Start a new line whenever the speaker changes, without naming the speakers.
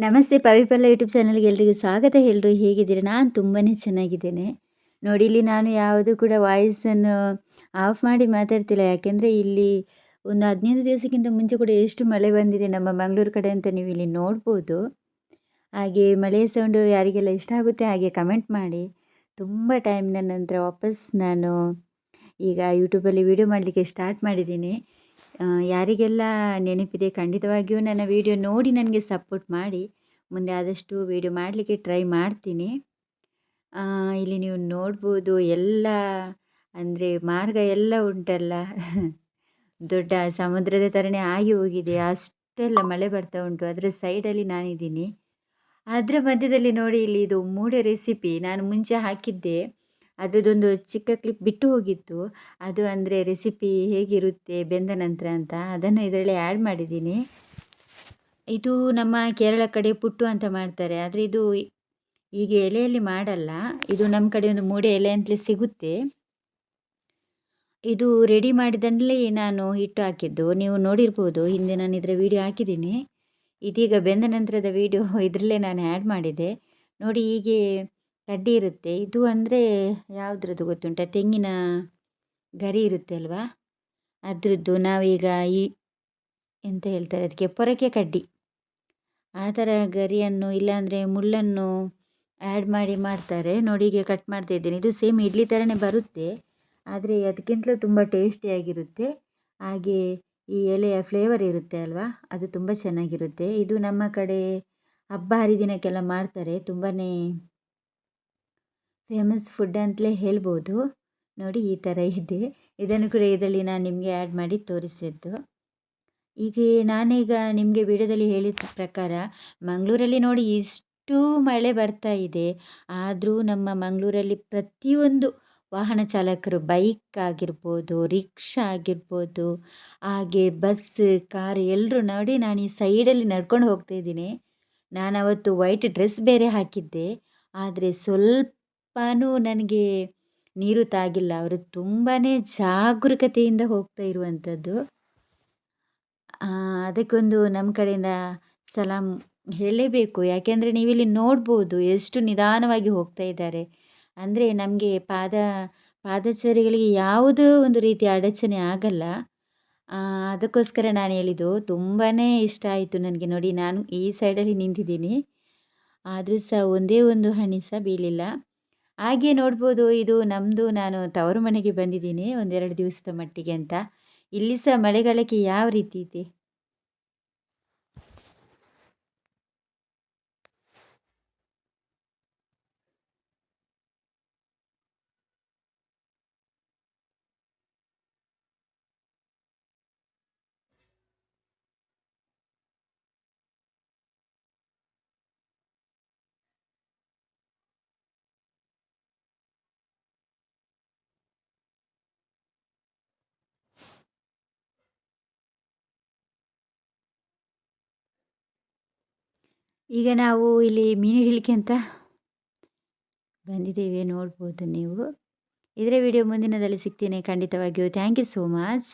ನಮಸ್ತೆ ಪವಿಪಲ್ಲ ಯೂಟ್ಯೂಬ್ ಚಾನಲ್ಗೆ ಎಲ್ರಿಗೂ ಸ್ವಾಗತ. ಎಲ್ಲರೂ ಹೇಗಿದ್ದೀರಾ? ನಾನು ತುಂಬಾ ಚೆನ್ನಾಗಿದ್ದೇನೆ. ನೋಡಿ, ಇಲ್ಲಿ ನಾನು ಯಾವುದು ಕೂಡ ವಾಯ್ಸನ್ನು ಆಫ್ ಮಾಡಿ ಮಾತಾಡ್ತಿಲ್ಲ. ಯಾಕೆಂದರೆ ಇಲ್ಲಿ ಒಂದು 15 ದಿವಸಕ್ಕಿಂತ ಮುಂಚೆ ಕೂಡ ಎಷ್ಟು ಮಳೆ ಬಂದಿದೆ ನಮ್ಮ ಮಂಗಳೂರು ಕಡೆ ಅಂತ ನೀವು ಇಲ್ಲಿ ನೋಡ್ಬೋದು. ಹಾಗೆ ಮಳೆಯ ಸೌಂಡು ಯಾರಿಗೆಲ್ಲ ಇಷ್ಟ ಆಗುತ್ತೆ ಹಾಗೆ ಕಮೆಂಟ್ ಮಾಡಿ. ತುಂಬ ಟೈಮ್ನ ನಂತರ ವಾಪಸ್ ನಾನು ಈಗ ಯೂಟ್ಯೂಬಲ್ಲಿ ವೀಡಿಯೋ ಮಾಡಲಿಕ್ಕೆ ಸ್ಟಾರ್ಟ್ ಮಾಡಿದ್ದೀನಿ. ಯಾರಿಗೆಲ್ಲ ನೆನಪಿದೆ ಖಂಡಿತವಾಗಿಯೂ ನನ್ನ ವೀಡಿಯೋ ನೋಡಿ ನನಗೆ ಸಪೋರ್ಟ್ ಮಾಡಿ. ಮುಂದೆ ಆದಷ್ಟು ವೀಡಿಯೋ ಮಾಡಲಿಕ್ಕೆ ಟ್ರೈ ಮಾಡ್ತೀನಿ. ಇಲ್ಲಿ ನೀವು ನೋಡ್ಬೋದು ಎಲ್ಲ ಅಂದರೆ ಮಾರ್ಗ ಎಲ್ಲ ಉಂಟಲ್ಲ ದೊಡ್ಡ ಸಮುದ್ರದ ಥರನೇ ಆಗಿ ಹೋಗಿದೆ. ಅಷ್ಟೆಲ್ಲ ಮಳೆ ಬರ್ತಾ ಉಂಟು. ಅದರ ಸೈಡಲ್ಲಿ ನಾನಿದ್ದೀನಿ. ಅದರ ಮಧ್ಯದಲ್ಲಿ ನೋಡಿ, ಇಲ್ಲಿ ಇದು ಮೂಡೆ ರೆಸಿಪಿ ನಾನು ಮುಂಚೆ ಹಾಕಿದ್ದೆ. ಅದರದ್ದೊಂದು ಚಿಕ್ಕ ಕ್ಲಿಪ್ ಬಿಟ್ಟು ಹೋಗಿತ್ತು. ಅದು ಅಂದರೆ ರೆಸಿಪಿ ಹೇಗಿರುತ್ತೆ ಬೆಂದ ನಂತರ ಅಂತ, ಅದನ್ನು ಇದರಲ್ಲಿ ಆ್ಯಡ್ ಮಾಡಿದ್ದೀನಿ. ಇದು ನಮ್ಮ ಕೇರಳ ಕಡೆ ಪುಟ್ಟು ಅಂತ ಮಾಡ್ತಾರೆ. ಆದರೆ ಇದು ಹೀಗೆ ಎಲೆಯಲ್ಲಿ ಮಾಡಲ್ಲ. ಇದು ನಮ್ಮ ಕಡೆ ಒಂದು ಮೂಡೆ ಎಲೆ ಅಂತಲೇ ಸಿಗುತ್ತೆ. ಇದು ರೆಡಿ ಮಾಡಿದಲ್ಲಿ ನಾನು ಹಿಟ್ಟು ಹಾಕಿದ್ದು ನೀವು ನೋಡಿರ್ಬೋದು. ಹಿಂದೆ ನಾನು ಇದರ ವೀಡಿಯೋ ಹಾಕಿದ್ದೀನಿ. ಇದೀಗ ಬೆಂದ ನಂತರದ ವೀಡಿಯೋ ಇದರಲ್ಲೇ ನಾನು ಆ್ಯಡ್ ಮಾಡಿದೆ. ನೋಡಿ, ಹೀಗೆ ಕಡ್ಡಿ ಇರುತ್ತೆ. ಇದು ಅಂದರೆ ಯಾವುದ್ರದ್ದು ಗೊತ್ತುಂಟ? ತೆಂಗಿನ ಗರಿ ಇರುತ್ತೆ ಅಲ್ವಾ, ಅದರದ್ದು. ನಾವೀಗ ಎಂತ ಹೇಳ್ತಾರೆ ಅದಕ್ಕೆ, ಪೊರಕೆ ಕಡ್ಡಿ, ಆ ಥರ ಗರಿಯನ್ನು ಇಲ್ಲಾಂದರೆ ಮುಳ್ಳನ್ನು ಆ್ಯಡ್ ಮಾಡಿ ಮಾಡ್ತಾರೆ. ನೋಡಿ, ಹೀಗೆ ಕಟ್ ಮಾಡ್ತಾ ಇದ್ದೇನೆ. ಇದು ಸೇಮ್ ಇಡ್ಲಿ ಥರನೇ ಬರುತ್ತೆ, ಆದರೆ ಅದಕ್ಕಿಂತಲೂ ತುಂಬ ಟೇಸ್ಟಿಯಾಗಿರುತ್ತೆ. ಹಾಗೆ ಈ ಎಲೆಯ ಫ್ಲೇವರ್ ಇರುತ್ತೆ ಅಲ್ವಾ, ಅದು ತುಂಬ ಚೆನ್ನಾಗಿರುತ್ತೆ. ಇದು ನಮ್ಮ ಕಡೆ ಹಬ್ಬ ಹರಿದಿನಕ್ಕೆಲ್ಲ ಮಾಡ್ತಾರೆ. ತುಂಬಾ ಫೇಮಸ್ ಫುಡ್ ಅಂತಲೇ ಹೇಳ್ಬೋದು. ನೋಡಿ, ಈ ಥರ ಇದೆ. ಇದನ್ನು ಕೂಡ ಇದರಲ್ಲಿ ನಾನು ನಿಮಗೆ ಆ್ಯಡ್ ಮಾಡಿ ತೋರಿಸಿದ್ದು. ಹೀಗೆ ನಾನೀಗ ನಿಮಗೆ ವಿಡಿಯೋದಲ್ಲಿ ಹೇಳಿದ ಪ್ರಕಾರ ಮಂಗಳೂರಲ್ಲಿ ನೋಡಿ ಇಷ್ಟು ಮಳೆ ಬರ್ತಾ ಇದೆ. ಆದರೂ ನಮ್ಮ ಮಂಗಳೂರಲ್ಲಿ ಪ್ರತಿಯೊಂದು ವಾಹನ ಚಾಲಕರು, ಬೈಕ್ ಆಗಿರ್ಬೋದು, ರಿಕ್ಷಾ ಆಗಿರ್ಬೋದು, ಹಾಗೆ ಬಸ್, ಕಾರ್ ಎಲ್ಲರೂ ನೋಡಿ, ನಾನು ಈ ಸೈಡಲ್ಲಿ ನಡ್ಕೊಂಡು ಹೋಗ್ತಾ ಇದ್ದೀನಿ. ನಾನು ಅವತ್ತು ವೈಟ್ ಡ್ರೆಸ್ ಬೇರೆ ಹಾಕಿದ್ದೆ, ಆದರೆ ಸ್ವಲ್ಪನೂ ನನಗೆ ನೀರು ತಾಗಿಲ್ಲ. ಅವರು ತುಂಬಾ ಜಾಗರೂಕತೆಯಿಂದ ಹೋಗ್ತಾ ಇರುವಂಥದ್ದು. ಅದಕ್ಕೊಂದು ನಮ್ಮ ಕಡೆಯಿಂದ ಸಲಾಂ ಹೇಳಲೇಬೇಕು. ಯಾಕೆಂದರೆ ನೀವಿಲ್ಲಿ ನೋಡ್ಬೋದು ಎಷ್ಟು ನಿಧಾನವಾಗಿ ಹೋಗ್ತಾ ಇದ್ದಾರೆ. ಅಂದರೆ ನಮಗೆ ಪಾದಚಾರಿಗಳಿಗೆ ಯಾವುದೋ ಒಂದು ರೀತಿಯ ಅಡಚಣೆ ಆಗಲ್ಲ. ಅದಕ್ಕೋಸ್ಕರ ನಾನು ಹೇಳಿದ್ದು. ತುಂಬಾ ಇಷ್ಟ ಆಯಿತು ನನಗೆ. ನೋಡಿ, ನಾನು ಈ ಸೈಡಲ್ಲಿ ನಿಂತಿದ್ದೀನಿ, ಆದರೂ ಸಹ ಒಂದೇ ಒಂದು ಹನಿ ಸಹ ಬೀಳಿಲ್ಲ. ಹಾಗೆ ನೋಡ್ಬೋದು, ಇದು ನಮ್ಮದು, ನಾನು ತವರು ಮನೆಗೆ ಬಂದಿದ್ದೀನಿ 1-2 ದಿವಸದ ಮಟ್ಟಿಗೆ ಅಂತ. ಇಲ್ಲಿ ಸಹ ಮಳೆಗಾಲಕ್ಕೆ ಯಾವ ರೀತಿ ಇದೆ. ಈಗ ನಾವು ಇಲ್ಲಿ ಮೀನು ಹಿಡಿಲಿಕ್ಕೆ ಅಂತ ಬಂದಿದ್ದೇವೆ, ನೋಡ್ಬೋದು ನೀವು. ಇದರ ವಿಡಿಯೋ ಮುಂದಿನದಲ್ಲಿ ಸಿಗ್ತೀನಿ ಖಂಡಿತವಾಗಿಯೂ. Thank you so much.